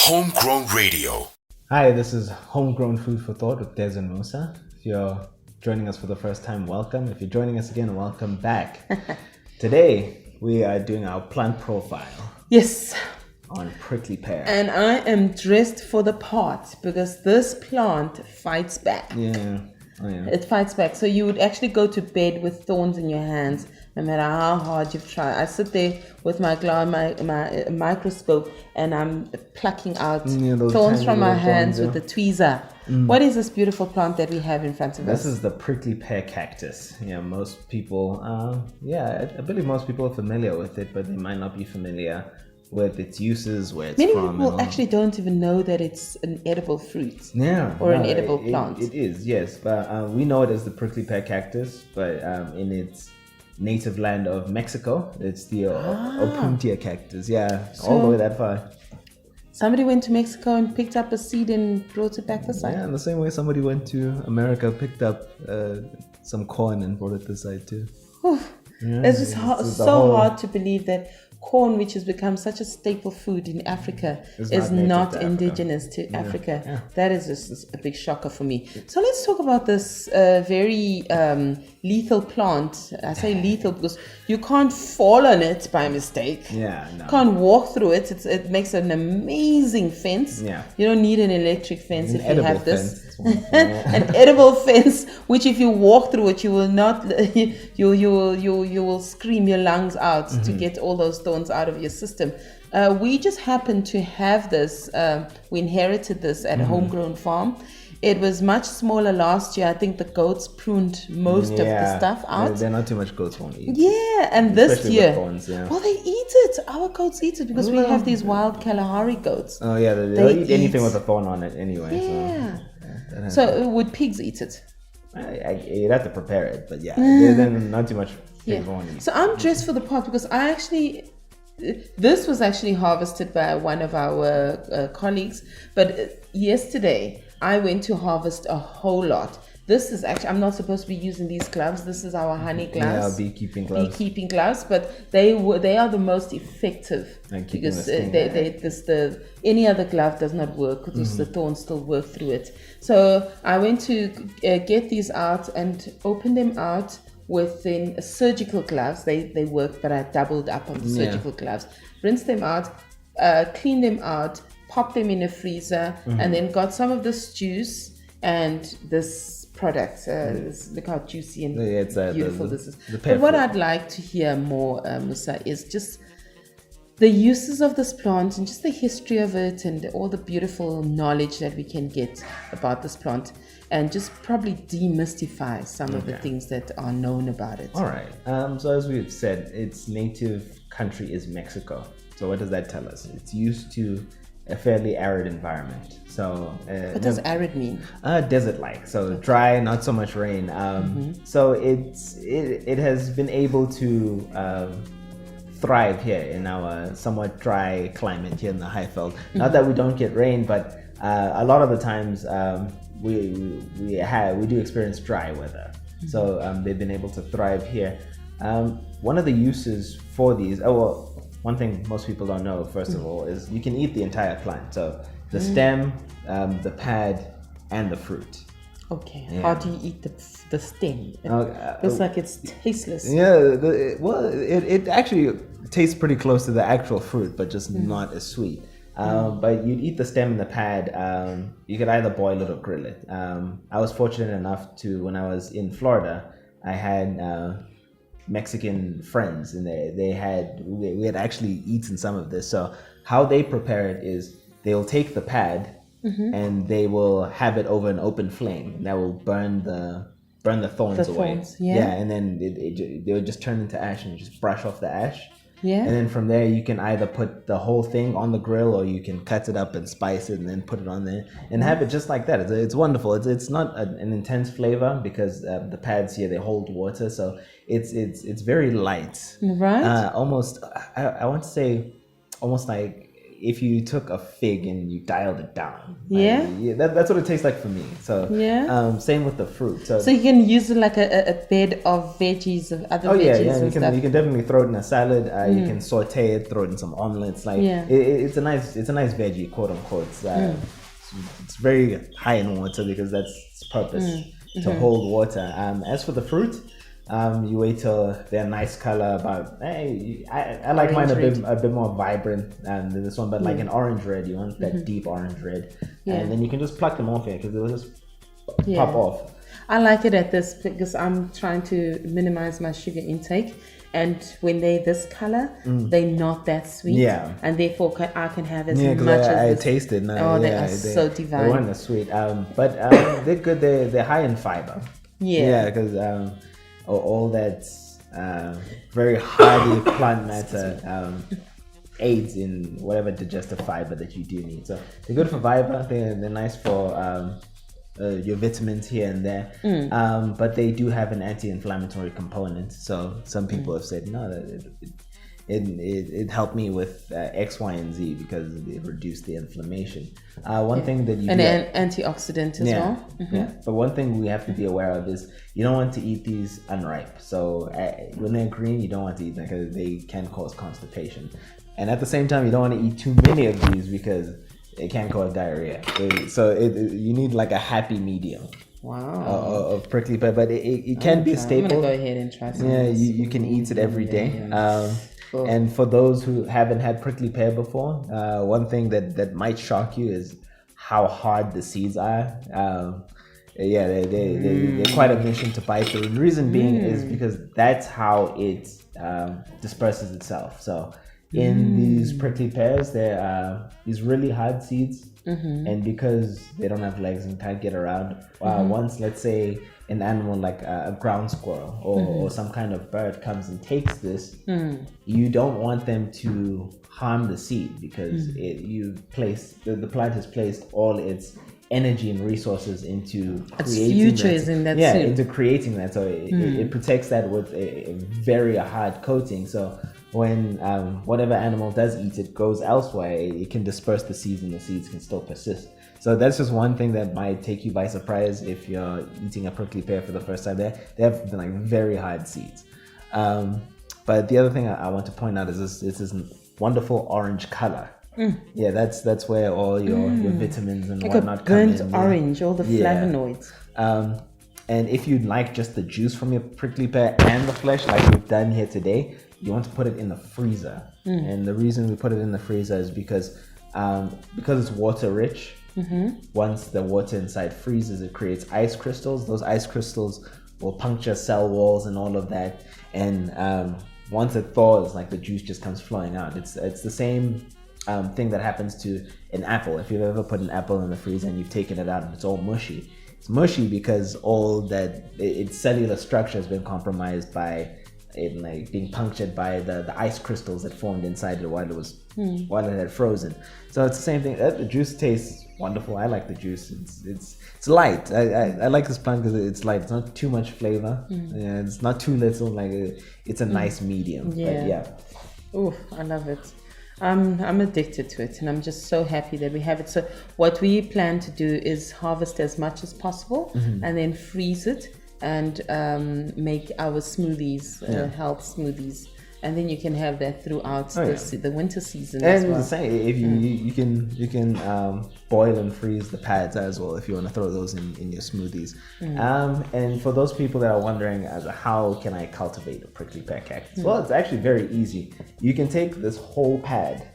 Homegrown Radio. Hi, this is Homegrown Food for Thought with Des and Musa. If you're joining us for the first time, welcome. If you're joining us again, welcome back. Today, we are doing our plant profile. Yes. On prickly pear. And I am dressed for the part because this plant fights back. Yeah. Oh, yeah. It fights back. So you would actually go to bed with thorns in your hands, no matter how hard you've tried. I sit there with my microscope and I'm plucking out thorns from my hands with the tweezer. What is this beautiful plant that we have in front of us? This is the prickly pear cactus. Yeah, most people, I believe most people are familiar with it, but they might not be familiar with its uses, where it's Many from. Many people actually don't even know that it's an edible fruit. Yeah. Or an edible plant. It is, yes. But we know it as the prickly pear cactus, but in its native land of Mexico, it's the Opuntia cactus. Yeah, so all the way that far. Somebody went to Mexico and picked up a seed and brought it back this side. Yeah, in the same way somebody went to America, picked up some corn and brought it this side too. Yeah, it's just hard to believe that corn, which has become such a staple food in Africa, is not indigenous to Africa. Yeah. That is just a big shocker for me. So let's talk about this very lethal plant. I say lethal because you can't fall on it by mistake. Yeah, no. You can't walk through it. It makes an amazing fence. Yeah. You don't need an electric fence if you have this. An edible fence, which if you walk through it, you will not. You will scream your lungs out to get all those thorns out of your system. We just happened to have this. We inherited this at a homegrown farm. It was much smaller last year. I think the goats pruned most of the stuff out. They're not too much goats won't eat. Yeah, and this year, thorns, well, they eat it. Our goats eat it because we have these wild Kalahari goats. Oh yeah, they'll eat anything with a thorn on it anyway. Yeah. So would pigs eat it? You'd have to prepare it, but they're not too much. So I'm dressed for the part because this was actually harvested by one of our colleagues, but yesterday I went to harvest a whole lot. This is actually, I'm not supposed to be using these gloves. This is our honey gloves. Yeah, beekeeping gloves. But they are the most effective because any other glove does not work because the thorns still work through it. So I went to get these out and open them out within surgical gloves. They work, but I doubled up on the surgical gloves. Rinse them out, clean them out, pop them in a freezer, and then got some of this juice and this product. Look how juicy and beautiful this is. But what I'd like to hear more, Musa, is just the uses of this plant and just the history of it and all the beautiful knowledge that we can get about this plant, and just probably demystify some of the things that are known about it. All right. So as we've said, its native country is Mexico. So what does that tell us? It's used to a fairly arid environment. So what does arid mean? Desert-like. So dry, not so much rain. So it has been able to thrive here in our somewhat dry climate here in the Highveld. Not that we don't get rain, but a lot of the times we do experience dry weather. So they've been able to thrive here. One of the uses for these, one thing most people don't know, first of all, is you can eat the entire plant. So the stem, the pad, and the fruit. Okay. Yeah. How do you eat the stem? It looks like it's tasteless. Yeah. It actually tastes pretty close to the actual fruit, but just not as sweet. But you'd eat the stem and the pad. You could either boil it or grill it. I was fortunate enough to, when I was in Florida, I had Mexican friends, and we had actually eaten some of this. So how they prepare it is they'll take the pad and they will have it over an open flame that will burn the thorns away. And then they would just turn into ash and just brush off the ash. Yeah. And then from there you can either put the whole thing on the grill, or you can cut it up and spice it and then put it on there and have it just like that. It's wonderful. It's not an intense flavor because the pads here, they hold water, so it's very light. Right. Almost, I want to say almost like if you took a fig and you dialed it down. That's what it tastes like for me. So same with the fruit. So you can use it like a bed of veggies, of other veggies and stuff. You can definitely throw it in a salad. You can saute it, throw it in some omelets. Like it's a nice veggie, quote unquote. It's very high in water because that's its purpose, to hold water. As for the fruit, you wait till they're a nice color. I like mine a bit more vibrant than this one, but like an orange red. You want that deep orange red, and then you can just pluck them off here because they will just pop off. I like it at this because I'm trying to minimize my sugar intake. And when they're this color, they're not that sweet. Yeah. And therefore, I can have as much as I tasted. They are so divine. They weren't as sweet. But they're good. They're high in fiber. Yeah. Because all that very hardy plant matter aids in whatever digestive fiber that you do need. So they're good for fiber. They're nice for your vitamins here and there, but they do have an anti-inflammatory component. So some people have said no, it helped me with X, Y, and Z because it reduced the inflammation. One thing that you antioxidant as well. Yeah, but one thing we have to be aware of is you don't want to eat these unripe. So when they're green, you don't want to eat them because they can cause constipation. And at the same time, you don't want to eat too many of these because it can cause diarrhea. So you need like a happy medium. Wow. Of prickly pear, but it can be a staple. I'm gonna go ahead and try some. Yeah, you can eat it every day. Cool. And for those who haven't had prickly pear before, one thing that might shock you is how hard the seeds are. They're quite a mission to bite through. The reason being is because that's how it disperses itself. So in these prickly pears, there are these really hard seeds, and because they don't have legs and can't get around, once, let's say, an animal like a ground squirrel or some kind of bird comes and takes this, you don't want them to harm the seed because the plant has placed all its energy and resources into creating into creating that. So it protects that with a very hard coating. So when whatever animal does eat it goes elsewhere, it can disperse the seeds and the seeds can still persist. So that's just one thing that might take you by surprise if you're eating a prickly pear for the first time. They have like very hard seeds. But the other thing I want to point out is this wonderful orange color. Yeah, that's where all your vitamins and whatnot come in. Burnt orange, all the flavonoids. And if you'd like just the juice from your prickly pear and the flesh, like we've done here today, you want to put it in the freezer. And the reason we put it in the freezer is because it's water rich. Once the water inside freezes, it creates ice crystals. Those ice crystals will puncture cell walls and all of that. And once it thaws, like the juice just comes flowing out. It's the same thing that happens to an apple. If you've ever put an apple in the freezer and you've taken it out and it's all mushy, it's mushy because all that its cellular structure has been compromised by it, like being punctured by the ice crystals that formed inside it while it had frozen. So it's the same thing. The juice tastes wonderful. I like the juice. It's light. I like this plant because it's light. It's not too much flavor. Yeah, it's not too little. Like it's a nice medium. Oh, I love it. I'm addicted to it, and I'm just so happy that we have it. So what we plan to do is harvest as much as possible and then freeze it and make our smoothies, health smoothies, and then you can have that throughout the winter season as well. And say if you can boil and freeze the pads as well if you want to throw those in your smoothies. And for those people that are wondering how can I cultivate a prickly pear cactus, well, it's actually very easy. You can take this whole pad,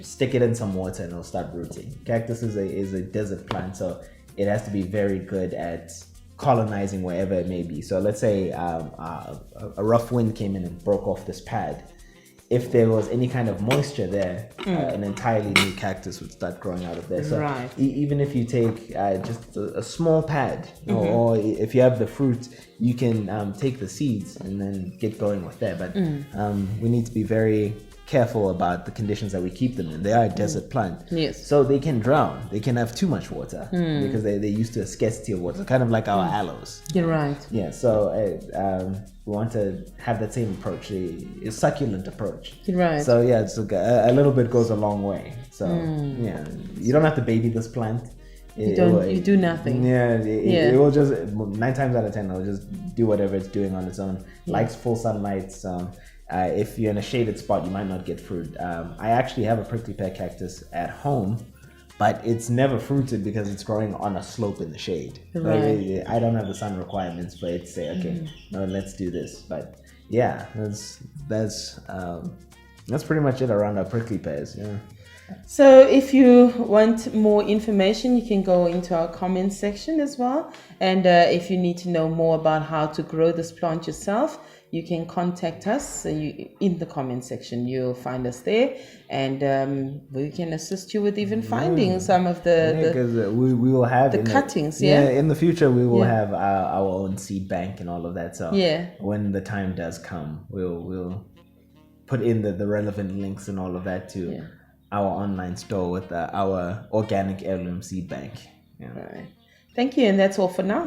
stick it in some water, and it'll start rooting. Cactus is a desert plant, so it has to be very good at colonizing wherever it may be. So let's say a rough wind came in and broke off this pad. If there was any kind of moisture there, an entirely new cactus would start growing out of there. So even if you take just a small pad, or if you have the fruit, you can take the seeds and then get going with that. But we need to be very careful about the conditions that we keep them in. They are a desert plant. Yes. So they can drown. They can have too much water because they're used to a scarcity of water, kind of like our aloes. You're right. Yeah, so we want to have that same approach, a succulent approach. You're right. So yeah, it's like a little bit goes a long way. So yeah, you don't have to baby this plant. You do nothing. Yeah, it will just 9 times out of 10 it'll just do whatever it's doing on its own. Likes full sunlight. So if you're in a shaded spot, you might not get fruit. I actually have a prickly pear cactus at home, but it's never fruited because it's growing on a slope in the shade. Right. Like, I don't have the sun requirements for it to say, okay, no, let's do this. But yeah, that's pretty much it around our prickly pears. Yeah. So if you want more information, you can go into our comment section as well. And if you need to know more about how to grow this plant yourself, you can contact us in the comment section. You'll find us there, and we can assist you with even finding some of we will have the cuttings. In the future we will have our own seed bank and all of that. So when the time does come, we'll put in the relevant links and all of that to our online store with our organic heirloom seed bank. Yeah. All right. Thank you, and that's all for now.